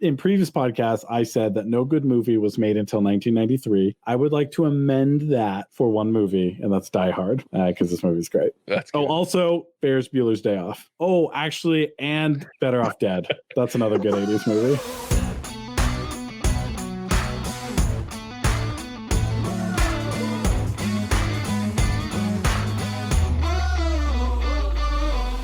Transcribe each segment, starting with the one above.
in previous podcasts, I said that no good movie was made until 1993. I would like to amend that for one movie, and that's Die Hard, because this movie's great. That's good. Oh, also Ferris Bueller's Day Off. Oh, actually, and Better Off Dead. That's another good 80s movie.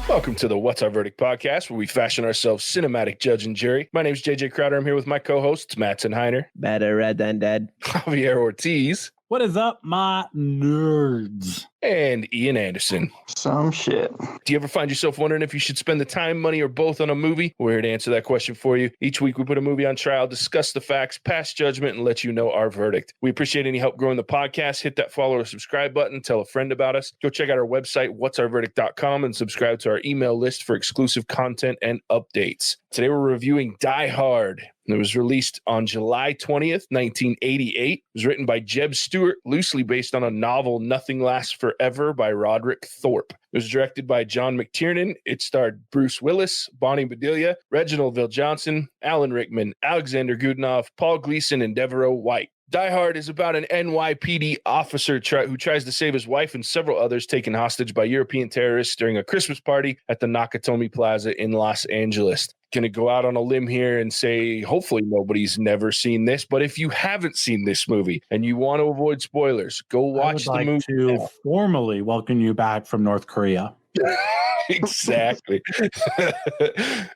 Welcome to the What's Our Verdict podcast, where we fashion ourselves cinematic judge and jury. My name is JJ Crowder. I'm here with my co-hosts, Matt Heiner. Better than dead. Javier Ortiz. What is up, my nerds? And Ian Anderson. Some shit. Do you ever find yourself wondering if you should spend the time, money, or both on a movie? We're here to answer that question for you. Each week, we put a movie on trial, discuss the facts, pass judgment, and let you know our verdict. We appreciate any help growing the podcast. Hit that follow or subscribe button. Tell a friend about us. Go check out our website, whatsourverdict.com, and subscribe to our email list for exclusive content and updates. Today, we're reviewing Die Hard. It was released on July 20th, 1988. It was written by Jeb Stewart, loosely based on a novel, Nothing Lasts Forever, by Roderick Thorpe. It was directed by John McTiernan. It starred Bruce Willis, Bonnie Bedelia, Reginald VelJohnson, Alan Rickman, Alexander Godunov, Paul Gleason, and Devereaux White. Die Hard is about an NYPD officer who tries to save his wife and several others taken hostage by European terrorists during a Christmas party at the Nakatomi Plaza in Los Angeles. Going to go out on a limb here and say, hopefully nobody's never seen this, but if you haven't seen this movie and you want to avoid spoilers, go watch the movie. I would like to formally welcome you back from North Korea. Exactly.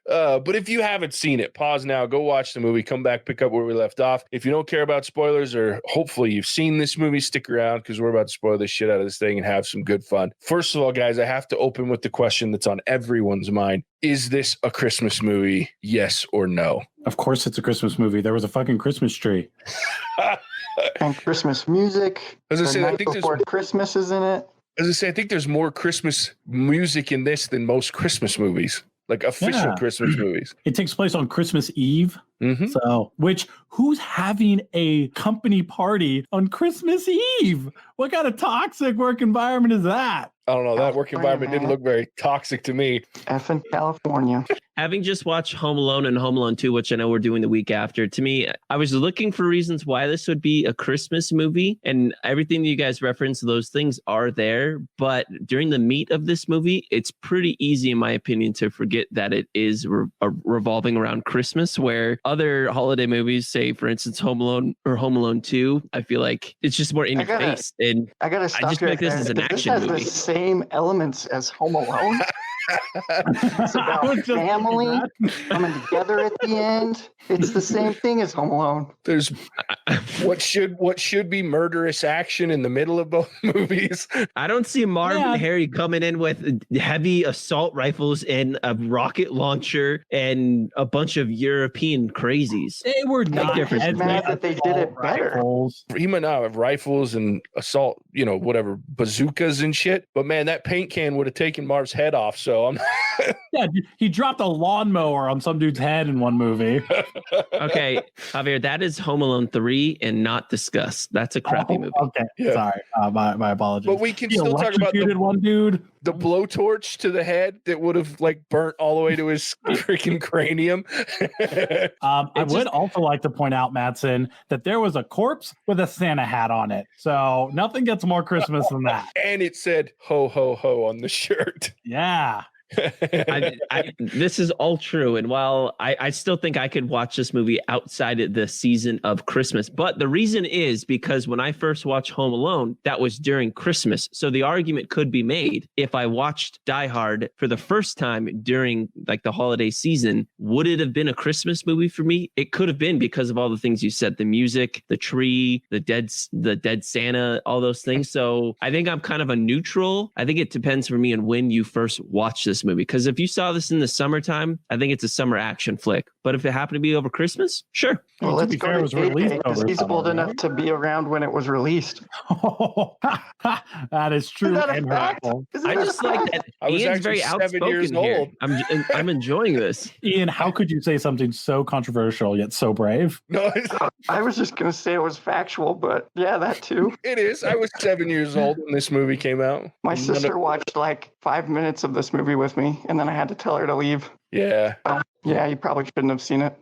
But if you haven't seen it, pause now, go watch the movie, come back, pick up where we left off. If you don't care about spoilers, or hopefully you've seen this movie, stick around because we're about to spoil the shit out of this thing and have some good fun. First of all, guys, I have to open with the question that's on everyone's mind. Is this a Christmas movie? Yes or no? Of course it's a Christmas movie. There was a fucking Christmas tree. And Christmas music. As I say, I think before Christmas is in it. As I say, I think there's more Christmas music in this than most Christmas movies, like official Christmas movies. It takes place on Christmas Eve. Mm-hmm. So, who's having a company party on Christmas Eve? What kind of toxic work environment is that? I don't know. That work environment didn't look very toxic to me. Effing California. Having just watched Home Alone and Home Alone 2, which I know we're doing the week after, to me, I was looking for reasons why this would be a Christmas movie. And everything that you guys referenced, those things are there. But during the meat of this movie, it's pretty easy, in my opinion, to forget that it is revolving around Christmas, where other holiday movies, say, for instance, Home Alone or Home Alone 2, I feel like it's just more in your face. And I gotta stop. I just feel like this is an action movie. This has the same elements as Home Alone. It's about family coming together at the end. It's the same thing as Home Alone. There's what should be murderous action in the middle of both movies. I don't see Marv and Harry coming in with heavy assault rifles and a rocket launcher and a bunch of European crazies. They were not mad that they did it better. He might not have rifles and assault, whatever, bazookas and shit. But man, that paint can would have taken Marv's head off. So I'm yeah, he dropped a lawnmower on some dude's head in one movie. Okay, Javier, that is Home Alone 3 and not discussed. That's a crappy movie. Okay, sorry. My apologies. But we can still talk about one dude. The blowtorch to the head that would have burnt all the way to his freaking cranium. I would also like to point out, Mattson, that there was a corpse with a Santa hat on it. So nothing gets more Christmas than that. And it said ho ho ho on the shirt. Yeah. This is all true, and while I still think I could watch this movie outside of the season of Christmas, but the reason is because when I first watched Home Alone, that was during Christmas, so the argument could be made, if I watched Die Hard for the first time during the holiday season, would it have been a Christmas movie for me? It could have been, because of all the things you said, the music, the tree, the dead Santa, all those things. So I think I'm kind of a neutral. I think it depends for me on when you first watch this movie, because if you saw this in the summertime, I think it's a summer action flick. But if it happened to be over Christmas, sure. Well, let's go to JJ, because he's old enough to be around when it was released. That is true. And hurtful. I just like that Ian's very outspoken here. I'm enjoying this. Ian, how could you say something so controversial yet so brave? No, I was just going to say it was factual, but yeah, that too. It is. I was 7 years old when this movie came out. My sister watched 5 minutes of this movie with me, and then I had to tell her to leave. Yeah. Yeah, you probably shouldn't have seen it.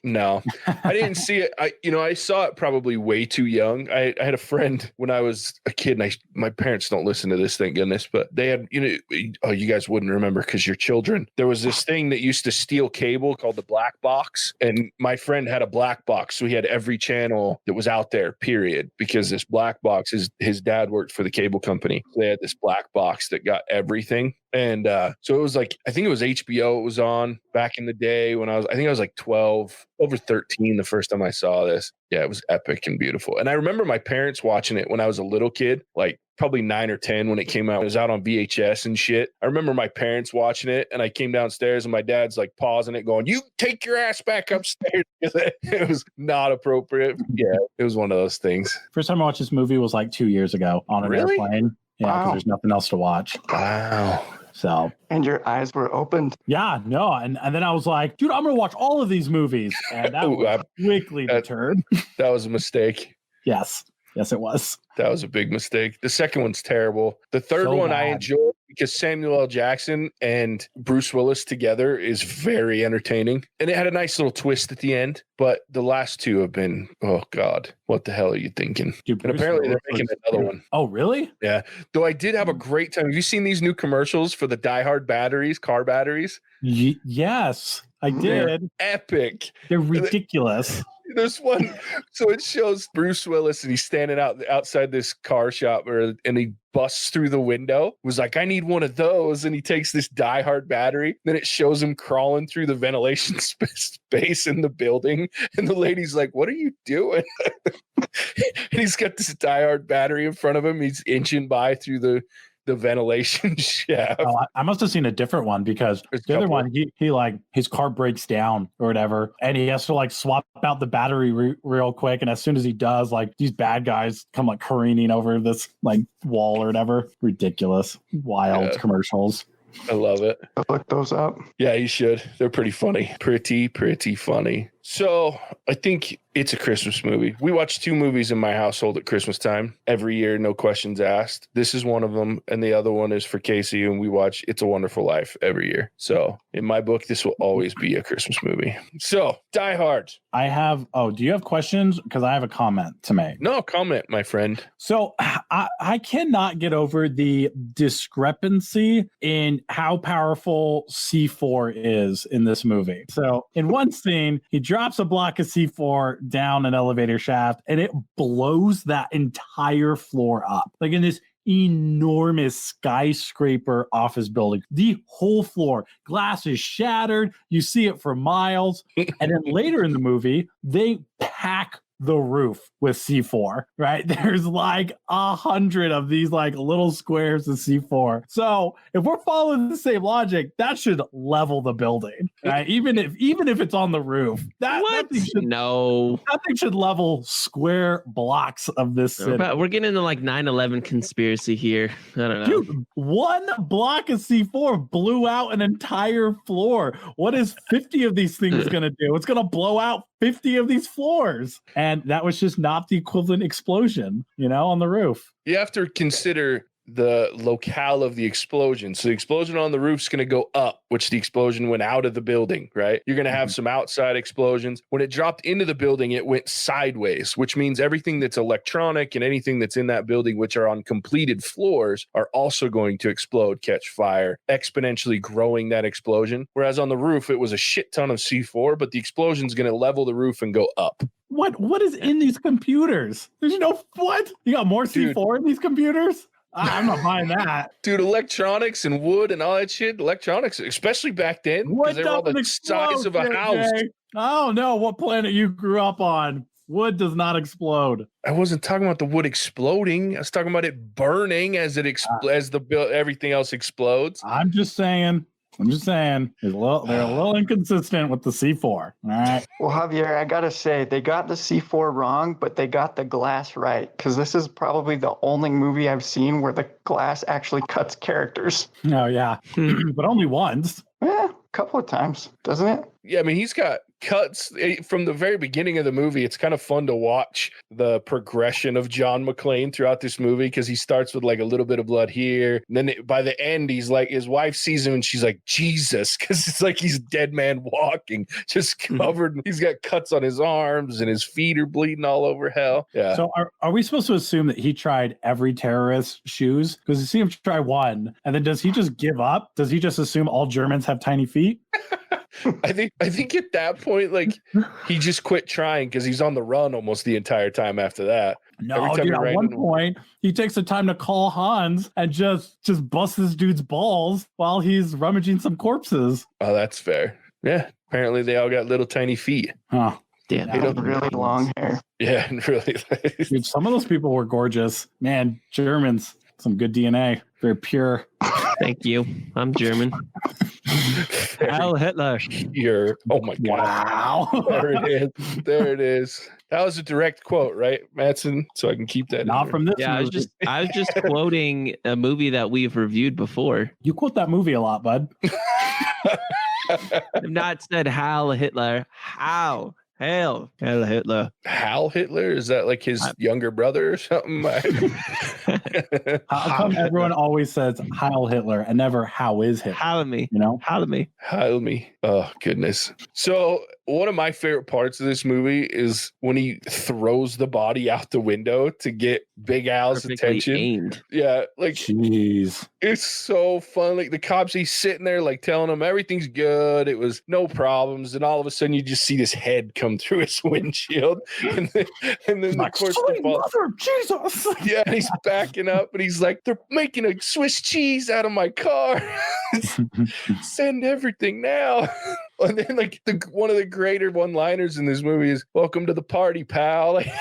No, I didn't see it. I saw it probably way too young. I had a friend when I was a kid, and my parents don't listen to this, thank goodness, but they had, you guys wouldn't remember because you're children. There was this thing that used to steal cable called the black box. And my friend had a black box. So he had every channel that was out there, period, because this black box, his dad worked for the cable company. They had this black box that got everything. And so it was like, I think it was HBO it was on back in the day when I was like 12, over 13 the first time I saw this. Yeah, it was epic and beautiful. And I remember my parents watching it when I was a little kid, like probably 9 or 10 when it came out. It was out on VHS and shit. I remember my parents watching it, and I came downstairs and my dad's like pausing it going, "You take your ass back upstairs." It was not appropriate. Yeah, it was one of those things. First time I watched this movie was like 2 years ago on an airplane. Yeah, because there's nothing else to watch. Wow. So, and your eyes were opened. Yeah, no, and then I was like, dude, I'm gonna watch all of these movies, and that was quickly deterred. That was a mistake. Yes, it was. That was a big mistake. The second one's terrible. The third one I enjoyed because Samuel L. Jackson and Bruce Willis together is very entertaining. And it had a nice little twist at the end. But the last two have been, oh, God, what the hell are you thinking? Dude, and apparently they're making another one. Oh, really? Yeah. Though I did have a great time. Have you seen these new commercials for the Die Hard batteries, car batteries? Yes, I did. They're epic. They're ridiculous. There's one, so it shows Bruce Willis and he's standing outside this car shop, and he busts through the window. Was like, "I need one of those," and he takes this Die Hard battery. Then it shows him crawling through the ventilation space in the building, and the lady's like, "What are you doing?" And he's got this Die Hard battery in front of him. He's inching by through the ventilation shaft. Oh, I must have seen a different one because the other one, he like his car breaks down or whatever, and he has to like swap out the battery real quick. And as soon as he does, like these bad guys come like careening over this like wall or whatever. Ridiculous, wild commercials. I love it. I'll look those up. Yeah, you should. They're pretty funny. Pretty funny. So I think it's a Christmas movie. We watch 2 movies in my household at Christmas time every year, no questions asked. This is one of them, and the other one is for Casey, and we watch It's a Wonderful Life every year. So in my book, this will always be a Christmas movie. So Die Hard. I have, do you have questions? Because I have a comment to make. No, comment, my friend. So I cannot get over the discrepancy in how powerful C4 is in this movie. So in one scene, he drops a block of C4 down an elevator shaft, and it blows that entire floor up. Like in this enormous skyscraper office building. The whole floor, glass is shattered. You see it for miles. And then later in the movie, they pack the roof with C4, right? There's like 100 of these like little squares of C4. So if we're following the same logic, that should level the building, right? Even if it's on the roof, that thing should level square blocks of this city. We're getting into like 9/11 conspiracy here. I don't know. Dude, one block of C4 blew out an entire floor. What is 50 of these things going to do? It's going to blow out 50 of these floors. And that was just not the equivalent explosion, on the roof. You have to consider the locale of the explosion. So the explosion on the roof is going to go up, which the explosion went out of the building, right? You're going to have some outside explosions. When it dropped into the building, it went sideways, which means everything that's electronic and anything that's in that building, which are on completed floors, are also going to explode, catch fire, exponentially growing that explosion. Whereas on the roof, it was a shit ton of C4, but the explosion is going to level the roof and go up. What is in these computers? There's what? You got more C4 in these computers? I'm not buying that. Dude, electronics and wood and all that shit. Electronics, especially back then, because they were all the size of a house. I don't know what planet you grew up on. Wood does not explode. I wasn't talking about the wood exploding. I was talking about it burning as everything else explodes. I'm just saying. They're a little inconsistent with the C4. All right. Well, Javier, I got to say, they got the C4 wrong, but they got the glass right. Because this is probably the only movie I've seen where the glass actually cuts characters. Oh, yeah. But only once. Yeah, a couple of times, doesn't it? Yeah, I mean, he's got cuts from the very beginning of the movie. It's kind of fun to watch the progression of John McClane throughout this movie, because he starts with like a little bit of blood here, and then by the end, he's like, his wife sees him and she's like, Jesus, because it's like he's dead man walking, just covered. He's got cuts on his arms and his feet are bleeding all over hell. Yeah. So are we supposed to assume that he tried every terrorist's shoes? Because you see him try one, and then does he just give up? Does he just assume all Germans have tiny feet? I think at that point, like, he just quit trying because he's on the run almost the entire time after that. No, dude, at one point, he takes the time to call Hans and just busts this dude's balls while he's rummaging some corpses. Oh, that's fair. Yeah. Apparently they all got little tiny feet. Huh. Damn. They have really long hair. Yeah, really. Dude, some of those people were gorgeous. Man, Germans, some good DNA. Very pure. Thank you. I'm German. Heil Hitler. Oh my God. Wow. There it is. There it is. That was a direct quote, right, Mattson? So I can keep that. Not from this Yeah, movie. I was just quoting a movie that we've reviewed before. You quote that movie a lot, bud. I've not said Heil Hitler. How? Hail Hitler. Hal Hitler? Is that like his younger brother or something? How come everyone always says Heil Hitler and never how is Hitler? Howl me. You know? Howl me. Heil me. Oh, goodness. So one of my favorite parts of this movie is when he throws the body out the window to get Big Al's Perfectly attention. aimed. Yeah, like Jeez. it's so fun. Like the cops, he's sitting there like telling him everything's good. It was no problems. And all of a sudden you just see this head come through his windshield. And then Like, of course, "Sweet mother of Jesus." yeah, he's backing up and he's like, they're making a Swiss cheese out of my car. Send everything now. And then like one of the greater one-liners in this movie is, welcome to the party, pal. Like,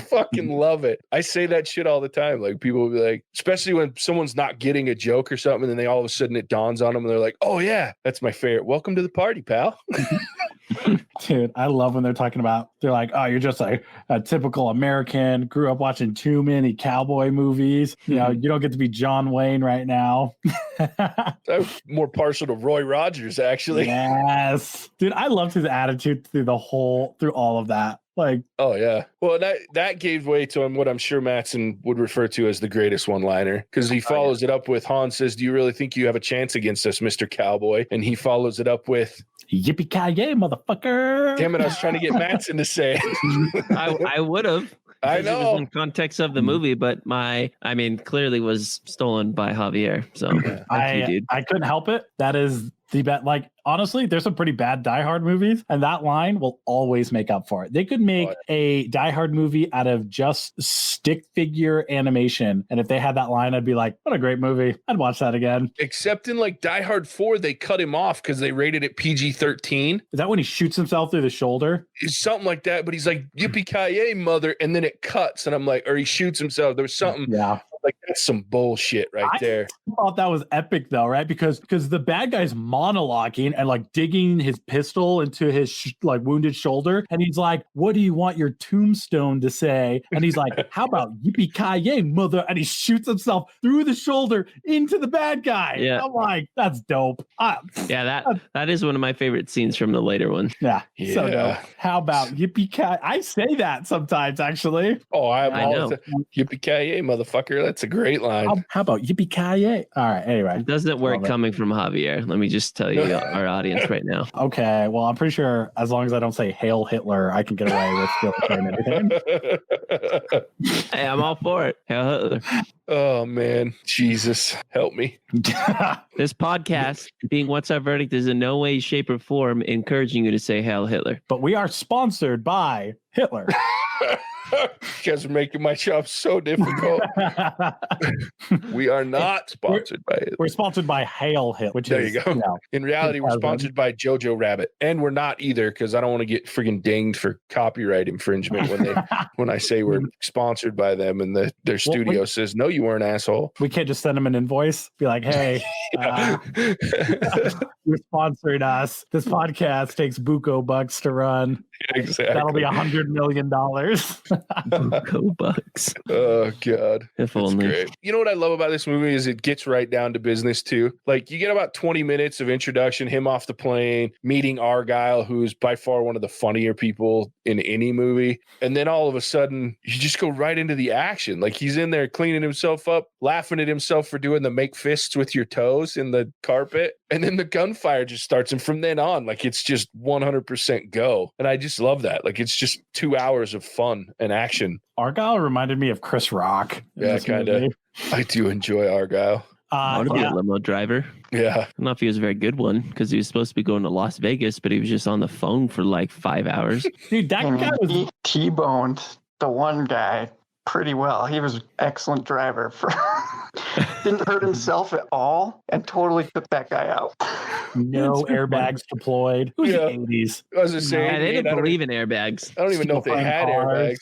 fucking love it. I say that shit all the time. Like people will be like, especially when someone's not getting a joke or something, and then they all of a sudden it dawns on them and they're like, oh yeah, that's my favorite. Welcome to the party, pal. Dude, I love when they're talking about, they're like, oh, you're just a typical American, grew up watching too many cowboy movies. You know, you don't get to be John Wayne right now. I'm more partial to Roy Rogers, actually. Yes. Dude, I loved his attitude through all of that. Like, oh yeah. Well, that gave way to what I'm sure Mattson would refer to as the greatest one-liner, because he follows it up with, Hans says, do you really think you have a chance against us, Mr. Cowboy? And he follows it up with, yippee-ki-yay, motherfucker. damn it, I was trying to get Mattson to say it. I would have. I It was know. in context of the movie, but clearly was stolen by Javier. So thank you, dude. I couldn't help it. That is the bet. Like, honestly, there's some pretty bad Die Hard movies, and that line will always make up for it. They could make a Die Hard movie out of just stick figure animation, and if they had that line, I'd be like, what a great movie. I'd watch that again. Except in like Die Hard 4, they cut him off because they rated it PG-13. Is that when he shoots himself through the shoulder? It's something like that, but he's like, yippee-ki-yay, mother, and then it cuts, and I'm like, or he shoots himself. There was something like, that's some bullshit there. I thought that was epic though, right? Because the bad guy's monologuing and like digging his pistol into his like wounded shoulder, and he's like, what do you want your tombstone to say? And he's like, how about yippee-ki-yay, mother? And he shoots himself through the shoulder into the bad guy. Yeah. I'm like, that's dope. Yeah, that is one of my favorite scenes from the later one. Yeah. So dope. How about yippee-ki? I say that sometimes, actually. Oh, I know. Yippee-ki-yay, motherfucker. That's a great line. How about yippee-ki-yay? All right. Anyway. It doesn't work coming from Javier. Let me just tell you, our audience right now. Okay. Well, I'm pretty sure as long as I don't say Hail Hitler, I can get away with still saying everything. Hey, I'm all for it. Hail Hitler. Oh man, Jesus, help me. This podcast, being What's Our Verdict, is in no way, shape, or form encouraging you to say Hail Hitler. But we are sponsored by Hitler. You guys are making my job so difficult. We are not sponsored by it. We're sponsored by Hail Hitler, which There is, you go. In reality, we're sponsored by Jojo Rabbit, and we're not either, because I don't want to get friggin' dinged for copyright infringement when I say we're sponsored by them, and their studio says, "No, you weren't, asshole." We can't just send them an invoice, be like, "Hey, you're sponsoring us. This podcast takes buco bucks to run. Exactly. That'll be $100 million." Go Bucks. Oh God. If It's only. great. You know what I love about this movie is it gets right down to business too. Like you get about 20 minutes of introduction, him off the plane, meeting Argyle, who's by far one of the funnier people in any movie. And then all of a sudden you just go right into the action. Like he's in there cleaning himself up, laughing at himself for doing the make fists with your toes in the carpet. And then the gunfire just starts. And from then on, like it's just 100% go. And I just love that. Like it's just 2 hours of fun and action. Argyle reminded me of Chris Rock. Yeah, kind of. I do enjoy Argyle. I want to be a limo driver. Yeah. I don't know if he was a very good one because he was supposed to be going to Las Vegas, but he was just on the phone for like 5 hours. Dude, that guy was He T-boned the one guy pretty well. He was an excellent driver. Didn't hurt himself at all and totally took that guy out. no airbags deployed. It was Yeah. the 80s. I was just saying, Yeah, they I didn't don't believe in airbags. I don't even know if they Steel had frame airbags.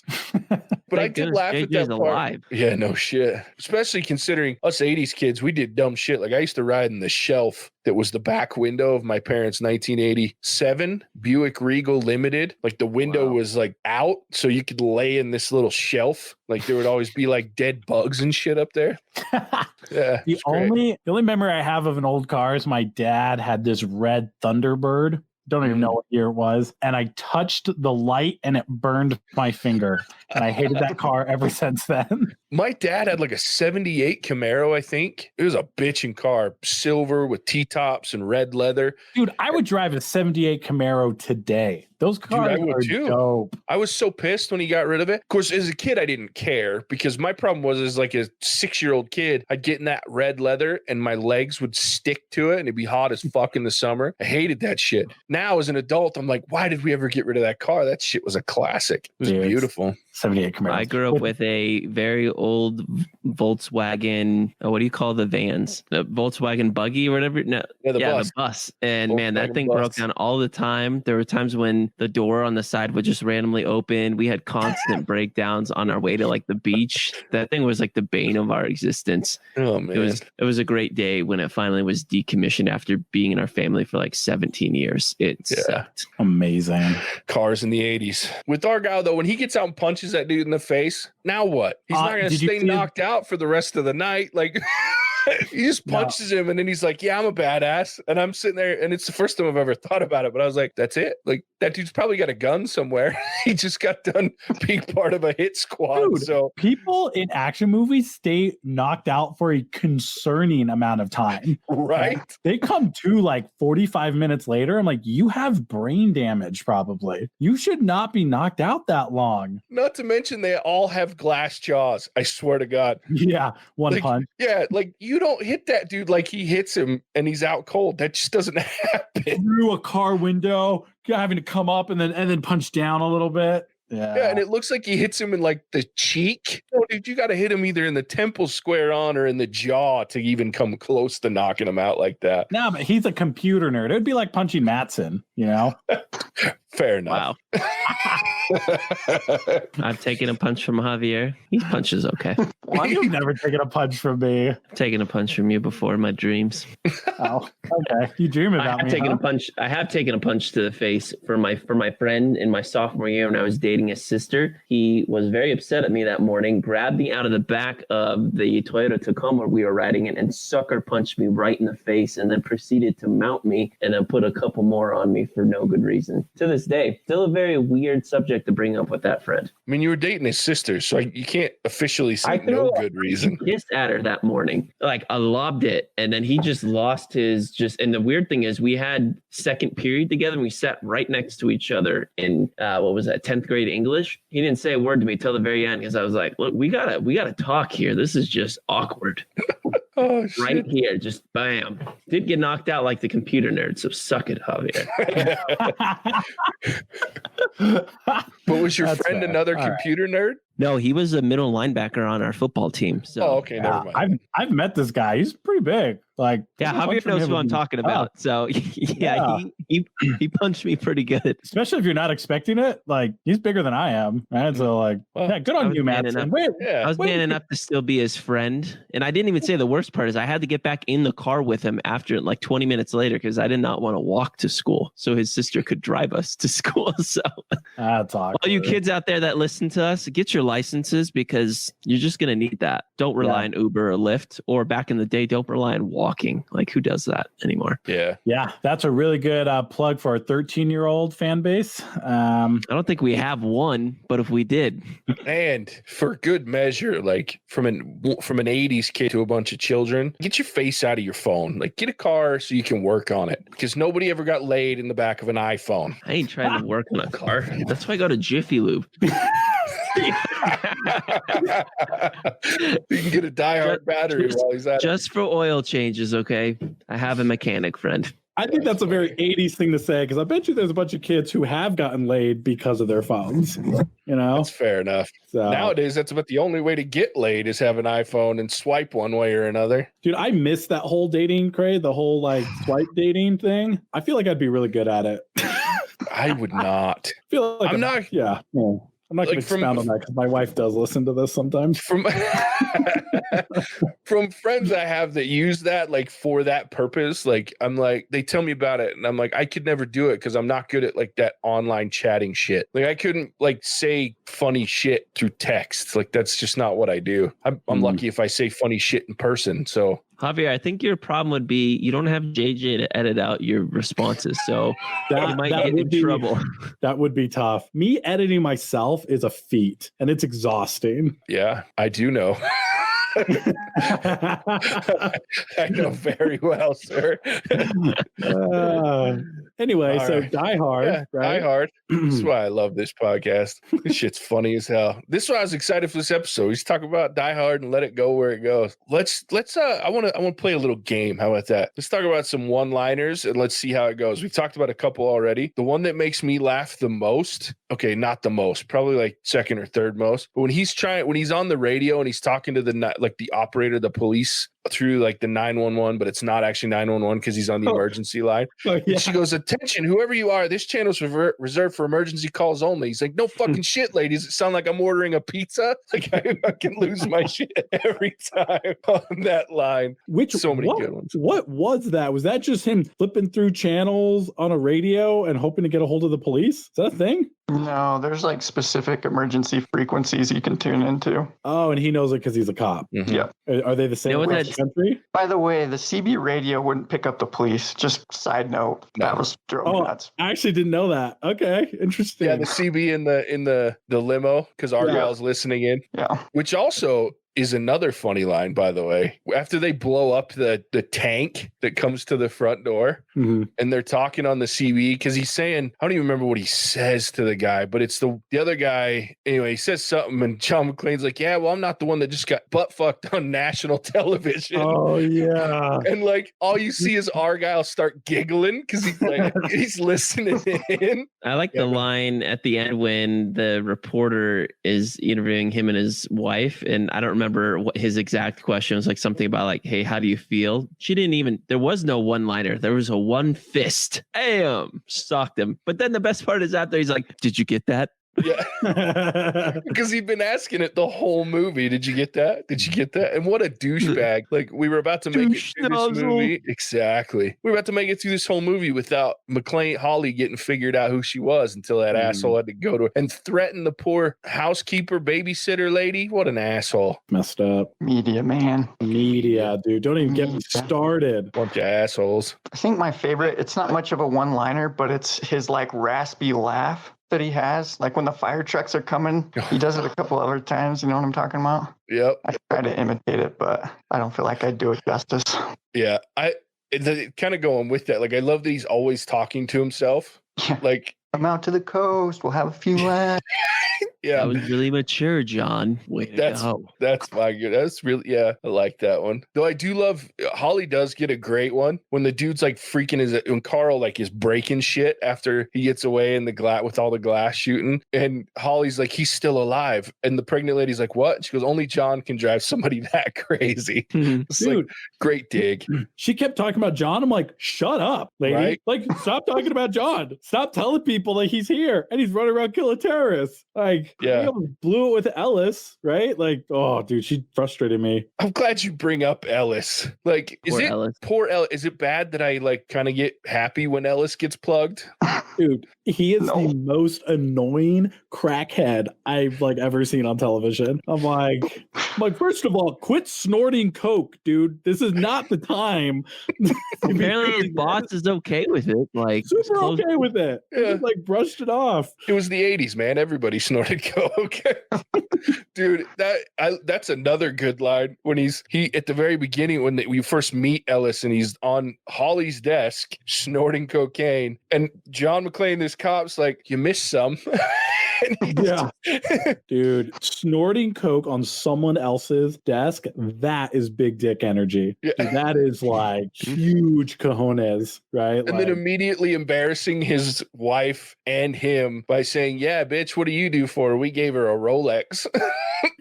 cars. But I Thank did goodness laugh at JJ's that part. alive. Yeah, no shit. Especially considering us 80s kids, we did dumb shit. Like I used to ride in the shelf that was the back window of my parents' 1987 Buick Regal Limited. Like the window was like out, so you could lay in this little shelf. Like there would always be like dead bugs and shit up there. Yeah. The it's great. only memory I have of an old car is my dad had this red Thunderbird. Don't even know what year it was. And I touched the light and it burned my finger. And I hated that car ever since then. My dad had like a 78 Camaro, I think. It was a bitchin' car, silver with T-tops and red leather. Dude, I would drive a 78 Camaro today. Those cars I would are too. dope. I was so pissed when he got rid of it. Of course, as a kid, I didn't care because my problem was as like a 6-year-old kid, I'd get in that red leather and my legs would stick to it and it'd be hot as fuck in the summer. I hated that shit. Now as an adult, I'm like, why did we ever get rid of that car? That shit was a classic. It was Dude, beautiful. 78 Camaro. I grew up with a very old Volkswagen. What do you call the vans? The Volkswagen buggy or whatever? No, Yeah, the bus. the bus. And man, that Volkswagen thing bus. broke down all the time. There were times when the door on the side would just randomly open. We had constant breakdowns on our way to like the beach. That thing was like the bane of our existence. Oh man. It was a great day when it finally was decommissioned after being in our family for like 17 years. It sucked. Amazing. Cars in the 80s. With Argyle, though, when he gets out and punches that dude in the face, now what? He's not going to did you stay see- knocked out for the rest of the night. Like, he just No. punches him and then he's like, yeah, I'm a badass. And I'm sitting there and it's the first time I've ever thought about it, but I was like, that's it. Like, that dude's probably got a gun somewhere. He just got done being part of a hit squad. Dude, So, people in action movies stay knocked out for a concerning amount of time. right? They come to like 45 minutes later. I'm like, you have brain damage, probably. You should not be knocked out that long. Not to mention they all have glass jaws. I swear to God. Yeah, one Like, punch. Yeah, like you don't hit that dude like he hits him and he's out cold. That just doesn't happen. Through a car window, having to come up and then punch down a little bit. Yeah, and it looks like he hits him in like the cheek. Oh, dude, you got to hit him either in the temple square on or in the jaw to even come close to knocking him out like that. No, but he's a computer nerd. It would be like punching Matson, you know? Fair enough. Wow. I've taken a punch from Javier. He punches okay. Well, you've never taken a punch from me. I've taken a punch from you before in my dreams. Oh, okay. You dream I about have me. taken huh? a punch. I have taken a punch to the face for my friend in my sophomore year when I was dating his sister. He was very upset at me that morning, grabbed me out of the back of the Toyota Tacoma we were riding in and sucker punched me right in the face and then proceeded to mount me and then put a couple more on me for no good reason. To this day, still a very weird subject to bring up with that friend. I mean, you were dating his sister, so you can't officially say no good reason. Pissed at her that morning. Like I lobbed it and then he just lost his and the weird thing is we had second period together and we sat right next to each other in 10th grade English. He didn't say a word to me till the very end because I was like, look, we gotta talk here. This is just awkward. Oh, shit. Right here, just bam. Did get knocked out like the computer nerd, so suck it, Javier. But was your That's friend fair. another All right. computer nerd? No, he was a middle linebacker on our football team. So Oh, okay, never mind. I've met this guy. He's pretty big. Like, yeah, a punch Javier from knows him who I'm would be talking tough. about. So yeah, he punched me pretty good. Especially if you're not expecting it. Like, he's bigger than I am. Right? So, like, Well, yeah, good I on was you, man Matt. enough. Wait, Yeah. I was man enough to still be his friend. And I didn't even say the worst part is I had to get back in the car with him after like 20 minutes later because I did not want to walk to school. So his sister could drive us to school. So That's awkward. All you kids out there that listen to us, get your licenses because you're just going to need that. Don't rely on Uber or Lyft, or back in the day, don't rely on walking. Like, who does that anymore? Yeah. Yeah, that's a really good plug for our 13-year-old fan base. I don't think we have one, but if we did. And for good measure, like from an 80s kid to a bunch of children, get your face out of your phone. Like, get a car so you can work on it, because nobody ever got laid in the back of an iPhone. I ain't trying to work on a car. That's why I go to Jiffy Lube. You can get a diehard battery while he's at it. Just for oil changes, okay? I have a mechanic friend. I think that's a very 80s thing to say, because I bet you there's a bunch of kids who have gotten laid because of their phones. You know? That's fair enough. So, nowadays, that's about the only way to get laid is have an iPhone and swipe one way or another. dude, I miss that whole dating craze, the whole like swipe dating thing. I feel like I'd be really good at it. I would not. I feel like I'm not. Yeah. No. I'm not going to expound on that because my wife does listen to this sometimes. From friends I have that use that like for that purpose, like I'm like, they tell me about it and I'm like, I could never do it because I'm not good at like that online chatting shit. Like I couldn't like say funny shit through text. Like that's just not what I do. I'm lucky if I say funny shit in person. So Javier, I think your problem would be you don't have JJ to edit out your responses, so you might get in trouble. That would be tough. Me editing myself is a feat, and it's exhausting. Yeah, I do know. I know very well, sir. Anyway, All so right. Die Hard, Yeah, right? Die Hard. This is why I love this podcast. This shit's funny as hell. This is why I was excited for this episode. We just talk about Die Hard and let it go where it goes. Let's I want to play a little game. How about that? Let's talk about some one-liners and let's see how it goes. We've talked about a couple already. The one that makes me laugh the most, okay, not the most, probably like second or third most, but when he's on the radio and he's talking to the operator, the police through like the 911, but it's not actually 911 because he's on the emergency line. Oh, yeah. And she goes, "Attention, whoever you are, this channel's reserved for emergency calls only." He's like, "No fucking shit, ladies. It sound like I'm ordering a pizza." Like I fucking lose my shit every time on that line. So many good ones. What was that? Was that just him flipping through channels on a radio and hoping to get a hold of the police? Is that a thing? No, there's like specific emergency frequencies you can tune into. Oh, and he knows it because he's a cop. Mhm. Yeah. Are they the same across the country? By the way, the CB radio wouldn't pick up the police. Just side note. That was drove me nuts. I actually didn't know that. Okay, interesting. Yeah, the CB in the limo because Argyle's listening in. Yeah. Which also is another funny line, by the way. After they blow up the tank that comes to the front door, Mhm. and they're talking on the CB because he's saying, I don't even remember what he says to the guy, but it's the other guy. Anyway, he says something, and John McClane's like, "Yeah, well, I'm not the one that just got butt fucked on national television." Oh yeah. And like all you see is Argyle start giggling because he's like he's listening in. I like the line at the end when the reporter is interviewing him and his wife, and I don't remember what his exact question was, like something about like, "Hey, how do you feel?" She didn't even, there was no one-liner. There was a one fist. Socked him. But then the best part is after he's like, "Did you get that?" Yeah, because he'd been asking it the whole movie. Did you get that? Did you get that? And what a douchebag! Like we were about to make it through this movie. Exactly. We were about to make it through this whole movie without McClaine Holly getting figured out who she was until that asshole had to go to her and threaten the poor housekeeper, babysitter lady. What an asshole! Messed up. Media, man. Media, dude. Don't even get me started. Bunch of assholes. I think my favorite, it's not much of a one-liner, but it's his like raspy laugh that he has. Like when the fire trucks are coming, he does it a couple other times. You know what I'm talking about? Yep. I try to imitate it, but I don't feel like I do it justice. Yeah. Kind of going with that. Like I love that he's always talking to himself. Yeah. Like, "Come out to the coast. We'll have a few laughs." yeah. That was really mature, John. Way to go. That's my good. That's really, yeah, I like that one. Though I do love, Holly does get a great one when the dude's like freaking when Carl like is breaking shit after he gets away in the glass with all the glass shooting, and Holly's like, "He's still alive," and the pregnant lady's like, "What?" She goes, "Only John can drive somebody that crazy." It's Dude. like great dig. She kept talking about John. I'm like, shut up, lady. Right? Like, stop talking about John. Stop telling people that he's here and he's running around killing terrorists. Like, Yeah. We almost blew it with Ellis, right? Like, oh, dude, she frustrated me. I'm glad you bring up Ellis. Like, poor Ellis? Is it bad that I like kind of get happy when Ellis gets plugged? Dude, he is the most annoying crackhead I've like ever seen on television. I'm like, first of all, quit snorting coke, dude. This is not the time. Apparently, his boss is okay with it. Like, super okay with it. Yeah. He just, like brushed it off. It was the 80s, man. Everybody snorted coke. Dude, that's another good line when he at the very beginning when we first meet Ellis and he's on Holly's desk snorting cocaine, and John McClane, this cop's like, you missed some. Yeah. Dude, snorting coke on someone else's desk, that is big dick energy. Yeah. Dude, that is like huge cojones, right? And then immediately embarrassing his wife and him by saying, yeah, bitch, what do you do for her? We gave her a Rolex.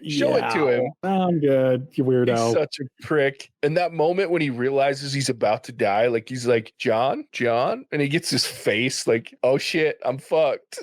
Show it to him. I'm good, you weirdo. He's such a prick. And that moment when he realizes he's about to die, like he's like, John, and he gets his face like, oh shit, I'm fucked.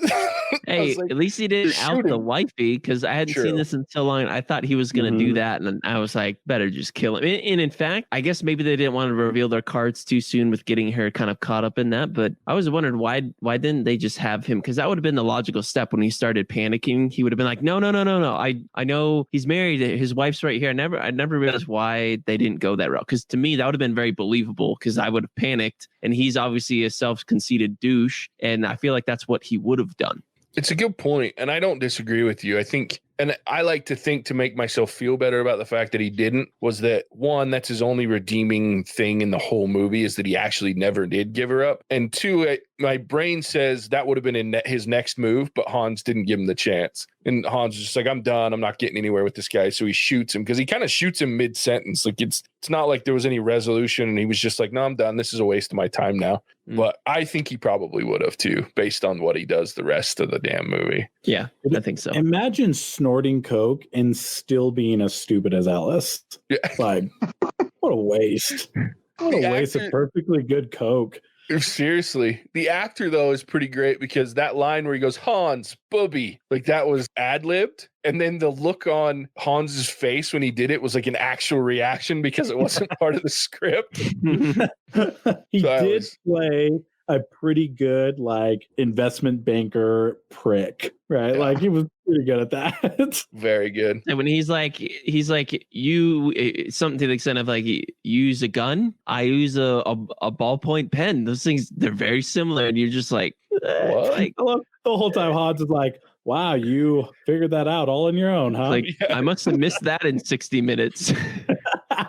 Hey, like, at least he didn't out the wifey, because I hadn't seen this in so long. I thought he was going to do that, and I was like, better just kill him. And in fact, I guess maybe they didn't want to reveal their cards too soon with getting her kind of caught up in that. But I was wondering why didn't they just have him? Because that would have been the logical step. When he started panicking, he would have been like, no. I know he's married. His wife's right here. I never realized why they didn't go that route. Because to me, that would have been very believable. Because I would have panicked, and he's obviously a self-conceited douche, and I feel like that's what he would have done. It's a good point, and I don't disagree with you. I think, and I like to think to make myself feel better about the fact that he didn't, was that one, that's his only redeeming thing in the whole movie is that he actually never did give her up. And two, my brain says that would have been in his next move, but Hans didn't give him the chance. And Hans was just like, I'm done. I'm not getting anywhere with this guy. So he shoots him because he kind of shoots him mid-sentence. Like it's not like there was any resolution and he was just like, no, I'm done. This is a waste of my time now. But I think he probably would have too, based on what he does the rest of the damn movie. Yeah, I think so. Imagine snorting coke and still being as stupid as Ellis. Yeah. Like, what a waste. What a waste of perfectly good coke. Seriously. The actor, though, is pretty great because that line where he goes, Hans, booby, like that was ad-libbed. And then the look on Hans's face when he did it was like an actual reaction because it wasn't part of the script. He did play a pretty good like investment banker prick, right? Yeah. Like he was pretty good at that. Very good. And when he's like you something to the extent of like, you use a gun, I use a ballpoint pen. Those things, they're very similar, and you're just like, what? Like the whole time Hans is like, wow, you figured that out all on your own, huh? Like, yeah. I must have missed that in 60 minutes.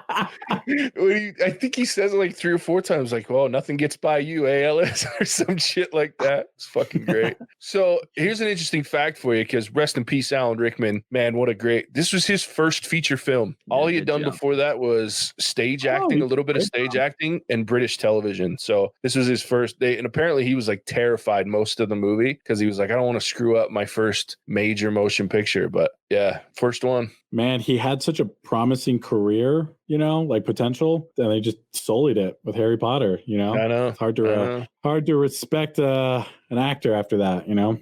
I think he says it like 3 or 4 times, like, well, nothing gets by you, Ellis, or some shit like that. It's fucking great. So here's an interesting fact for you, because rest in peace, Alan Rickman. Man, what a great, this was his first feature film. All he had done before that was stage acting, a little bit of stage acting, and British television. So this was his first day, and apparently he was like terrified most of the movie because he was like, I don't want to screw up my first major motion picture. But yeah, first one. Man, he had such a promising career, you know, like potential, and they just sullied it with Harry Potter, you know? I know. It's hard to respect an actor after that, you know?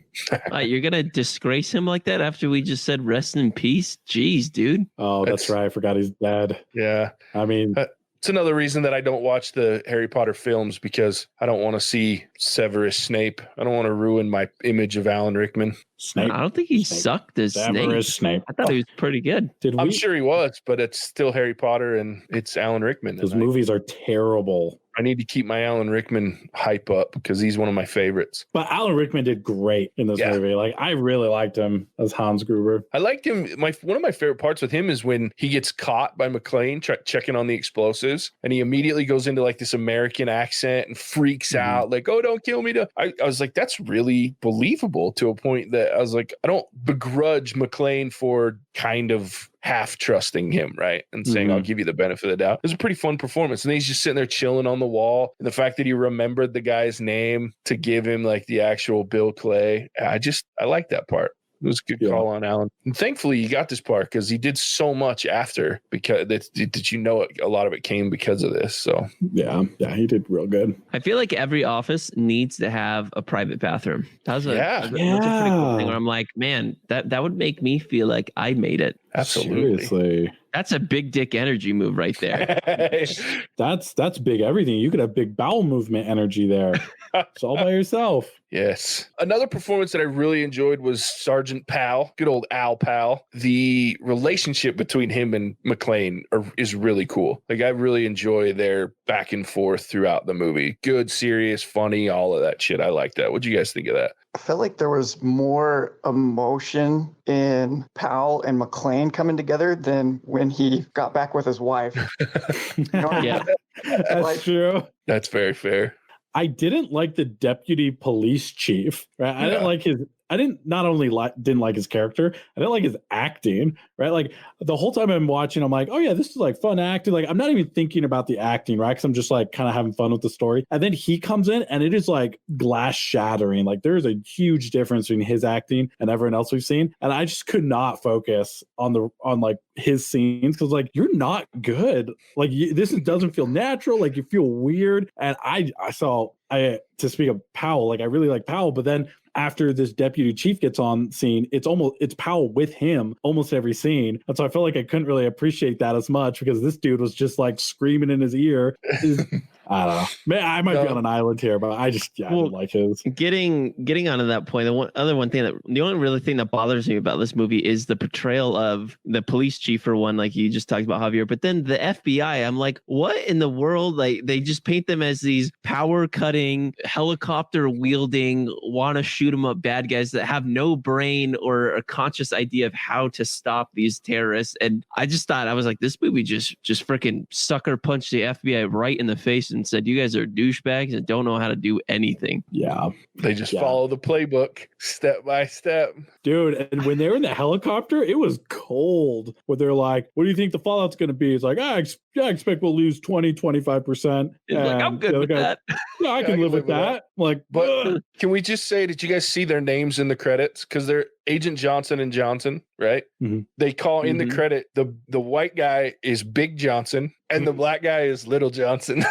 You're going to disgrace him like that after we just said rest in peace? Jeez, dude. Oh, that's right. I forgot he's dead. Yeah. I mean... It's another reason that I don't watch the Harry Potter films, because I don't want to see Severus Snape. I don't want to ruin my image of Alan Rickman. Snape. I don't think he sucked as Snape. I thought he was pretty good. I'm sure he was, but it's still Harry Potter and it's Alan Rickman. Those movies are terrible. I need to keep my Alan Rickman hype up because he's one of my favorites. But Alan Rickman did great in this movie. Like, I really liked him as Hans Gruber. I liked him. One of my favorite parts with him is when he gets caught by McClane checking on the explosives, and he immediately goes into like this American accent and freaks out, like, "Oh, don't kill me!" I was like, that's really believable to a point that I was like, I don't begrudge McClane for kind of half trusting him, right? And saying, I'll give you the benefit of the doubt. It was a pretty fun performance. And then he's just sitting there chilling on the wall. And the fact that he remembered the guy's name to give him like the actual Bill Clay, I like that part. It was a good call on Alan. And thankfully, you got this part because he did so much after because a lot of it came because of this. So yeah, he did real good. I feel like every office needs to have a private bathroom. That's a pretty cool thing. Where I'm like, man, that would make me feel like I made it. Absolutely. Seriously. That's a big dick energy move right there. That's big everything. You could have big bowel movement energy there. It's all by yourself. Yes. Another performance that I really enjoyed was Sergeant Powell, good old Al Powell. The relationship between him and McClaine is really cool. Like, I really enjoy their back and forth throughout the movie. Good, serious, funny, all of that shit. I like that. What'd you guys think of that? I felt like there was more emotion in Powell and McClane coming together than when he got back with his wife. Yeah, that's true. That's very fair. I didn't like the deputy police chief, right? I didn't like didn't like his character. I didn't like his acting, right? Like the whole time I'm watching, I'm like, oh yeah, this is like fun acting. Like I'm not even thinking about the acting, right? Because I'm just like kind of having fun with the story. And then he comes in and it is like glass shattering. Like there's a huge difference between his acting and everyone else we've seen. And I just could not focus on like his scenes because like you're not good. Like this doesn't feel natural. Like you feel weird. And to speak of Powell, like I really like Powell, but then after this deputy chief gets on scene, it's Powell with him almost every scene. And so I felt like I couldn't really appreciate that as much because this dude was just like screaming in his ear. I don't know. Man, I might be on an island here, but I didn't like his. Getting onto that point, the only really thing that bothers me about this movie is the portrayal of the police chief for one, like you just talked about, Javier. But then the FBI, I'm like, what in the world? Like they just paint them as these power cutting, helicopter wielding, want to shoot them up bad guys that have no brain or a conscious idea of how to stop these terrorists. And I just thought, I was like, this movie just freaking sucker punched the FBI right in the face and said, you guys are douchebags and don't know how to do anything. Yeah. They just follow the playbook step by step. Dude, and when they were in the helicopter, it was cold. Where they're like, what do you think the fallout's going to be? It's like, I expect we'll lose 20-25%. Like, I'm good with that. Yeah, I can live with that. Like, but can we just say, did you guys see their names in the credits? Because they're Agent Johnson and Johnson, right? Mm-hmm. They call in the credit, the white guy is Big Johnson and the black guy is Little Johnson.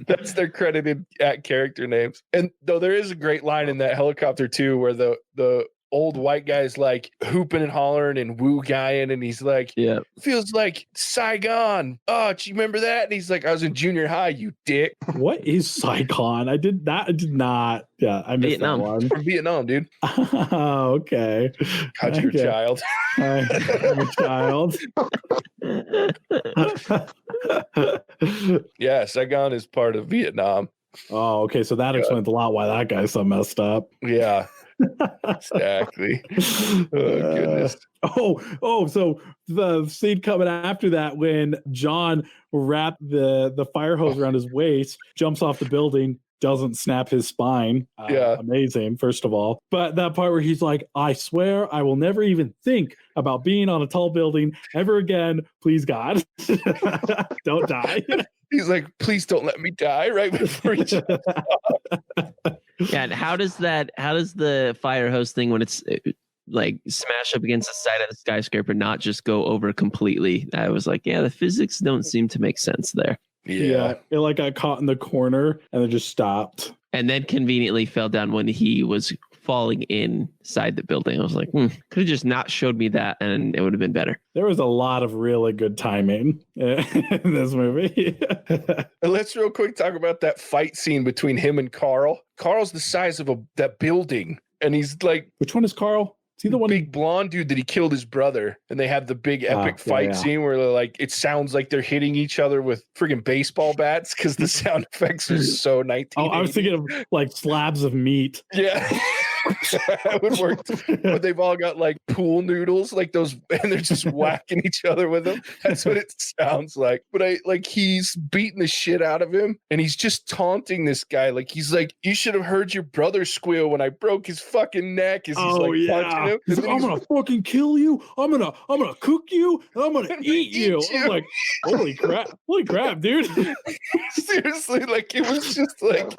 That's their credited character names. And though there is a great line in that helicopter too, where the old white guy's like hooping and hollering and woo guying, and he's like, yeah, feels like Saigon. Oh, do you remember that? And he's like, I was in junior high, you dick. What is Saigon? I did not. Yeah, I missed Vietnam. That one. From Vietnam, dude. Oh, okay. God, you're a child. I'm a child. Yeah, Saigon is part of Vietnam. Oh, okay. So that explains a lot why that guy's so messed up. Yeah. Exactly. Oh goodness. So the scene coming after that when John wrapped the fire hose around his waist, jumps off the building, doesn't snap his spine. Amazing, first of all. But that part where he's like, I swear I will never even think about being on a tall building ever again. Please, God. Don't die. He's like, please don't let me die right before you jump off. Yeah, and how does the fire hose thing, when it's like smash up against the side of the skyscraper, not just go over completely? I was like, yeah, the physics don't seem to make sense there. Yeah, it like got caught in the corner and then just stopped. And then conveniently fell down when he was falling inside the building. I was like, could have just not showed me that and it would have been better. There was a lot of really good timing in this movie. Let's real quick talk about that fight scene between him and Carl. Carl's the size of that building. And he's like, which one is Carl? Is he the one big blonde dude that he killed his brother? And they have the big epic fight scene where they're like, it sounds like they're hitting each other with friggin' baseball bats because the sound effects are so 1980. Oh, I was thinking of like slabs of meat. Yeah. That would work. But they've all got like pool noodles, like those, and they're just whacking each other with them. That's what it sounds like. But he's beating the shit out of him, and he's just taunting this guy. Like he's like, you should have heard your brother squeal when I broke his fucking neck. As he's punching him. He's like, I'm gonna fucking kill you. I'm gonna cook you, and I'm gonna eat you. I'm like, holy crap, dude. Seriously, like it was just like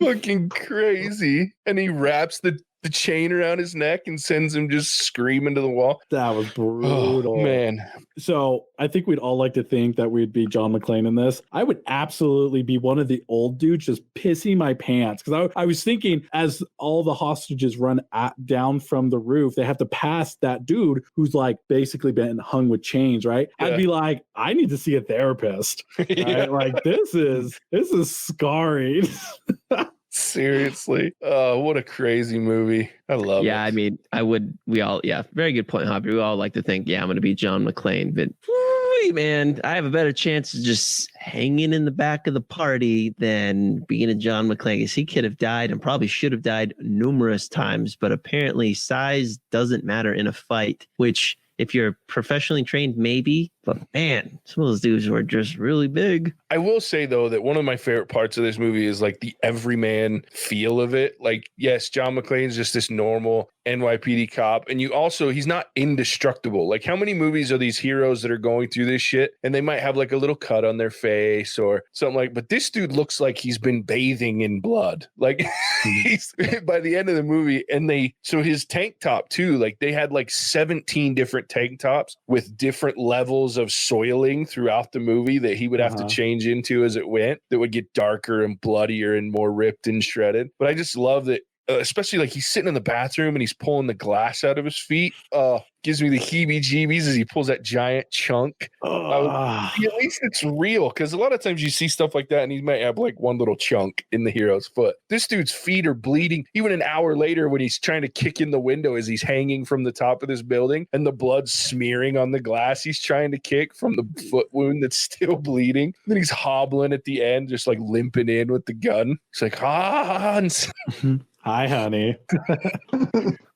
fucking crazy. And he wraps the the chain around his neck and sends him just screaming to the wall. That was brutal. Oh, man. So I think we'd all like to think that we'd be John McClane in this. I would absolutely be one of the old dudes just pissing my pants. Because I was thinking as all the hostages run down from the roof, they have to pass that dude who's like basically been hung with chains, right? Yeah. I'd be like, I need to see a therapist. Yeah. Right? Like this is scarring. Seriously. Oh, what a crazy movie. I love it. Yeah, I mean, very good point, Hobby. We all like to think, I'm going to be John McClane, but man, I have a better chance of just hanging in the back of the party than being a John McClane, because he could have died and probably should have died numerous times, but apparently size doesn't matter in a fight, which if you're professionally trained, maybe, but man, some of those dudes were just really big. I will say though that one of my favorite parts of this movie is like the everyman feel of it. Like, yes, John McClane's just this normal NYPD cop, and he's not indestructible. Like, how many movies are these heroes that are going through this shit and they might have like a little cut on their face or something but this dude looks like he's been bathing in blood. Like he's by the end of the movie, and so his tank top too, like they had like 17 different tank tops with different levels of soiling throughout the movie that he would have to change into as it went, that would get darker and bloodier and more ripped and shredded. But I just love that, especially like he's sitting in the bathroom and he's pulling the glass out of his feet. Gives me the heebie-jeebies as he pulls that giant chunk. At least it's real, because a lot of times you see stuff like that and he might have like one little chunk in the hero's foot. This dude's feet are bleeding even an hour later when he's trying to kick in the window as he's hanging from the top of this building and the blood's smearing on the glass he's trying to kick from the foot wound that's still bleeding. Then he's hobbling at the end, just like limping in with the gun. He's like, Hans. Hi, honey.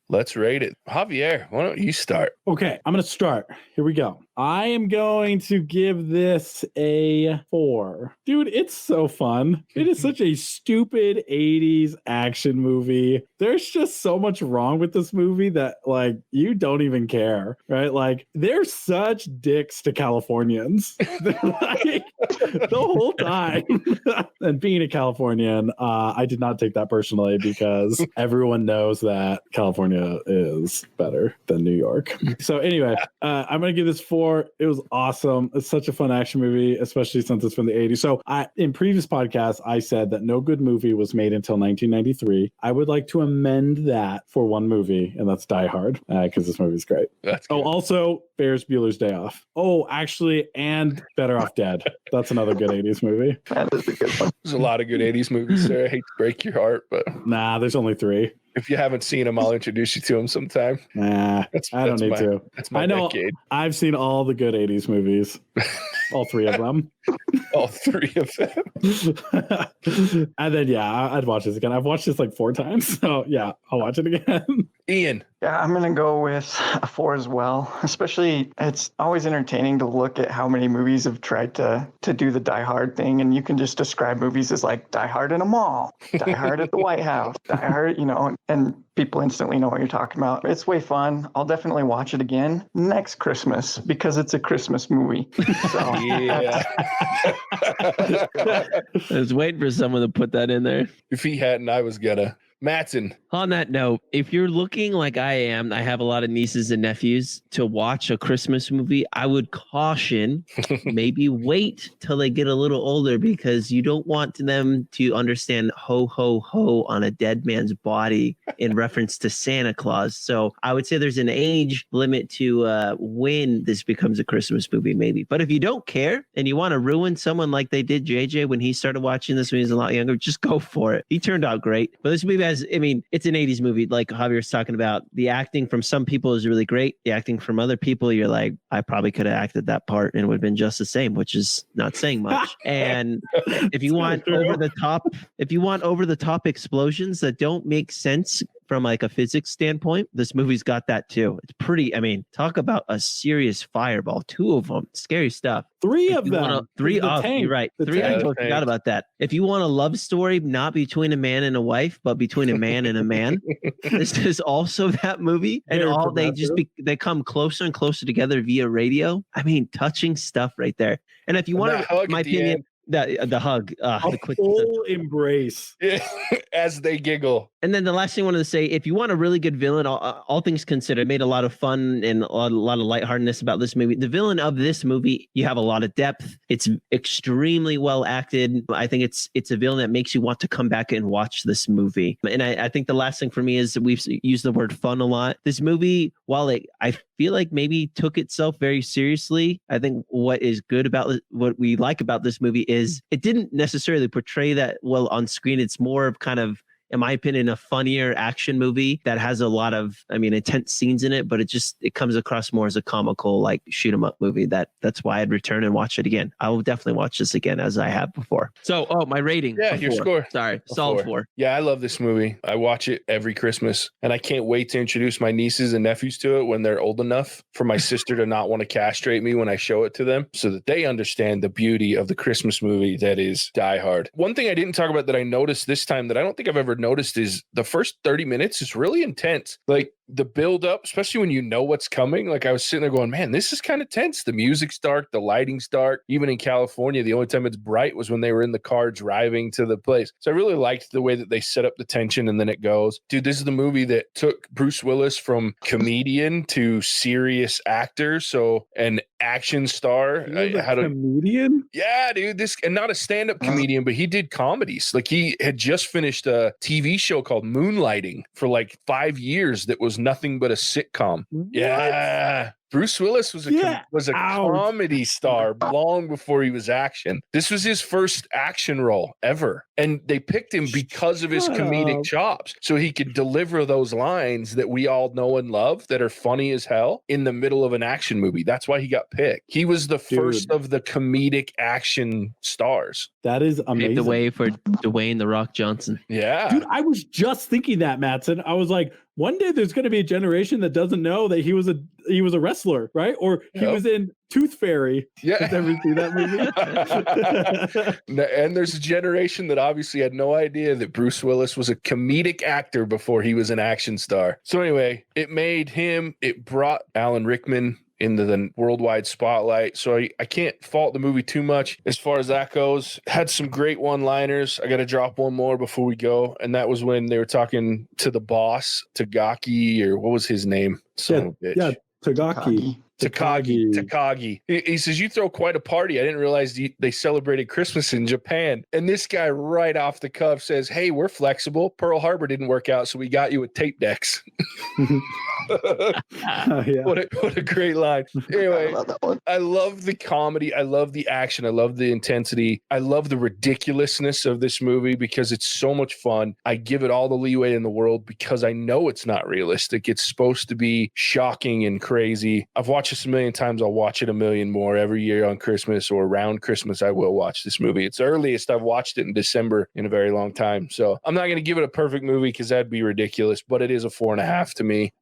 Let's rate it. Javier, why don't you start? Okay, I'm going to start. Here we go. I am going to give this a 4. Dude, it's so fun. It is such a stupid 80s action movie. There's just so much wrong with this movie that, like, you don't even care, right? Like, they're such dicks to Californians. They're like, the whole time. And being a Californian, I did not take that personally because everyone knows that California is better than New York. So anyway, I'm going to give this 4. It was awesome. It's such a fun action movie, especially since it's from the 80s. So in previous podcasts, I said that no good movie was made until 1993. I would like to amend that for one movie, and that's Die Hard, because this movie is great. Also Ferris Bueller's Day Off. Oh, actually, and Better Off Dead. That's another good 80s movie. That is a good one. There's a lot of good 80s movies there. I hate to break your heart, but nah, there's only 3. If you haven't seen them, I'll introduce you to them sometime. Nah, I don't need to. That's my I know decade. I've seen all the good 80s movies. All 3 of them. All 3 of them. And then, I'd watch this again. I've watched this like 4 times. So, I'll watch it again. Ian. Yeah, I'm going to go with a 4 as well. Especially, it's always entertaining to look at how many movies have tried to do the Die Hard thing. And you can just describe movies as like Die Hard in a mall, Die Hard at the White House, Die Hard, and people instantly know what you're talking about. It's way fun. I'll definitely watch it again next Christmas because it's a Christmas movie. So, yeah. I was waiting for someone to put that in there. If he hadn't, I was gonna. Mattson. On that note, if you're looking like I am, I have a lot of nieces and nephews, to watch a Christmas movie, I would caution, maybe wait till they get a little older, because you don't want them to understand ho, ho, ho on a dead man's body in reference to Santa Claus. So I would say there's an age limit to when this becomes a Christmas movie, maybe. But if you don't care and you want to ruin someone like they did JJ when he started watching this when he was a lot younger, just go for it. He turned out great. But this movie it's an 80s movie, like Javier's talking about. The acting from some people is really great. The acting from other people, you're like, I probably could have acted that part and it would have been just the same, which is not saying much. And if you want over the top explosions that don't make sense from like a physics standpoint, this movie's got that too. It's pretty, talk about a serious fireball. 2 of them, scary stuff. 3 of them. You're right. 3, I totally forgot about that. If you want a love story, not between a man and a wife, but between a man and a man, this is also that movie. And they come closer and closer together via radio. Touching stuff right there. And if you want my opinion, The hug, the quick full embrace. As they giggle. And then the last thing I wanted to say, if you want a really good villain, all things considered, made a lot of fun and a lot of lightheartedness about this movie. The villain of this movie, you have a lot of depth. It's extremely well acted. I think it's a villain that makes you want to come back and watch this movie. And I think the last thing for me is we've used the word fun a lot. This movie, while I feel like maybe took itself very seriously, I think what is good about what we like about this movie is it didn't necessarily portray that well on screen. It's more of kind of, in my opinion, a funnier action movie that has a lot of, intense scenes in it, but it comes across more as a comical, like shoot 'em up movie. That's why I'd return and watch it again. I will definitely watch this again as I have before. So, my rating. Yeah, your score. Sorry, solid 4. Yeah, I love this movie. I watch it every Christmas, and I can't wait to introduce my nieces and nephews to it when they're old enough for my sister to not want to castrate me when I show it to them, so that they understand the beauty of the Christmas movie that is Die Hard. One thing I didn't talk about that I noticed this time that I don't think I've ever noticed is the first 30 minutes is really intense. Like the build up, especially when you know what's coming. Like I was sitting there going, man, this is kind of tense. The music's dark, the lighting's dark. Even in California, the only time it's bright was when they were in the car driving to the place. So I really liked the way that they set up the tension and then it goes. Dude, this is the movie that took Bruce Willis from comedian to serious actor. So an action star. Comedian? Yeah, dude. And not a stand-up comedian, but he did comedies. Like he had just finished a TV show called Moonlighting for like 5 years that was nothing but a sitcom. What? Yeah. Bruce Willis was a comedy star long before he was action. This was his first action role ever. And they picked him because of his comedic chops. So he could deliver those lines that we all know and love that are funny as hell in the middle of an action movie. That's why he got picked. He was the first of the comedic action stars. That is amazing. Paved the way for Dwayne "The Rock" Johnson. Yeah. Dude, I was just thinking that, Mattson. I was like, one day there's going to be a generation that doesn't know that he was a wrestler, right? Or he was in Tooth Fairy. Yeah. Did ever see that movie? And there's a generation that obviously had no idea that Bruce Willis was a comedic actor before he was an action star. So anyway, it brought Alan Rickman into the worldwide spotlight. So I can't fault the movie too much as far as that goes. Had some great one-liners. I got to drop one more before we go. And that was when they were talking to the boss, Tagaki, or what was his name? Son of a bitch. Yeah, Tagaki. Takagi. He says, you throw quite a party. I didn't realize they celebrated Christmas in Japan. And this guy right off the cuff says, hey, we're flexible. Pearl Harbor didn't work out, so we got you with tape decks. Yeah. What a great line. Anyway, I love the comedy. I love the action. I love the intensity. I love the ridiculousness of this movie because it's so much fun. I give it all the leeway in the world because I know it's not realistic. It's supposed to be shocking and crazy. I've watched this a million times. I'll watch it a million more every year on Christmas or around Christmas. I will watch this movie. It's the earliest I've watched it in December in a very long time. So I'm not going to give it a perfect movie because that'd be ridiculous, but it is a 4.5 to me.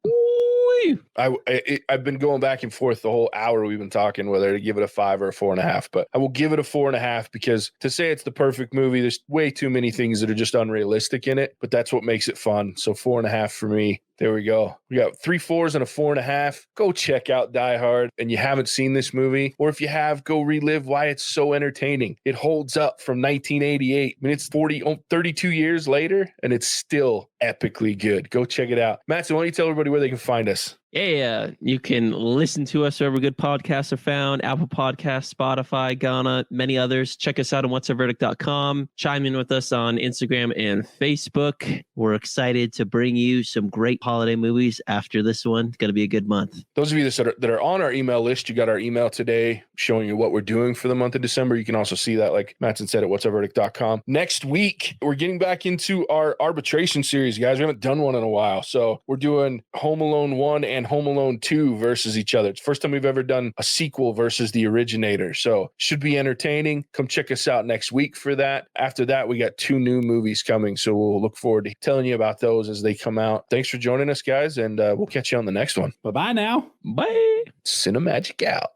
I've been going back and forth the whole hour we've been talking whether to give it a 5 or a 4.5, but I will give it a 4.5 because to say it's the perfect movie, there's way too many things that are just unrealistic in it, but that's what makes it fun. So 4.5 for me. There we go. We got 3 4s and a 4.5. Go check out Die Hard. And you haven't seen this movie, or if you have, go relive why it's so entertaining. It holds up from 1988. I mean, it's 32 years later, and it's still epically good. Go check it out. Matt, so why don't you tell everybody where they can find us? Yeah, you can listen to us wherever good podcasts are found. Apple Podcasts, Spotify, Ghana, many others. Check us out on whatsourverdict.com. Chime in with us on Instagram and Facebook. We're excited to bring you some great holiday movies after this one. It's going to be a good month. Those of you that are on our email list, you got our email today showing you what we're doing for the month of December. You can also see that, like Mattson said, at whatsourverdict.com. Next week, we're getting back into our arbitration series, guys. We haven't done one in a while. So we're doing Home Alone 1 and Home Alone 2 versus each other. It's the first time we've ever done a sequel versus the originator. So should be entertaining. Come check us out next week for that. After that, we got 2 new movies coming. So we'll look forward to telling you about those as they come out. Thanks for joining us, guys. And we'll catch you on the next one. Bye-bye now. Bye. Cinemagic out.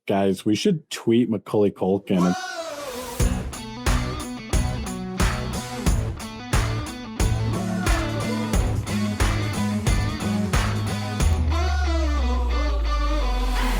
Guys, we should tweet Macaulay Culkin.